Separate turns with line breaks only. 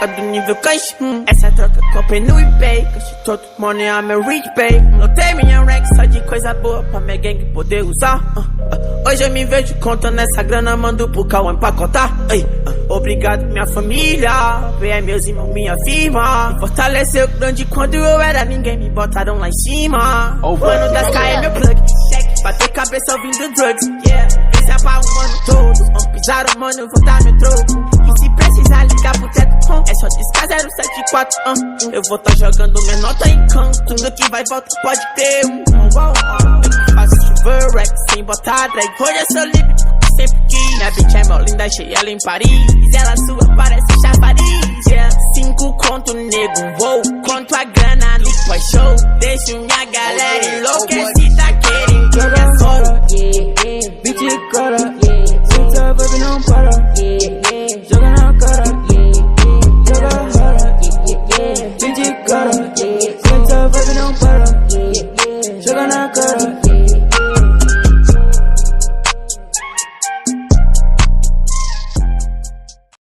troca do nível cash. Essa troca comprei no eBay. Cash todo money, I'm a rich pay. Notei minha rank só de coisa boa pra minha gang poder usar. Hoje eu me vejo contando essa grana, mando pro Cauã empacotar. Obrigado minha família, vê meus irmãos, minha firma. Fortaleceu grande quando eu era, ninguém me botaram lá em cima. Mano das K é meu plug, bater cabeça ouvindo drugs. Esse é pra um ano todo, pisaram mano, eu vou dar meu troco. E se precisar ligar pro teto, é só discar 074. Eu vou tá jogando minha nota em canto, tudo que vai volta pode ter um. Eu faço chuva rack sem botar drag. Hoje eu sou livre sempre quis. Minha bitch é mó linda, cheia ela em Paris. Ela sua parece chafariz. 5 conto nego, vou. Conto a grana no pós-show. Deixo minha galera enlouquecida querendo que eu sou.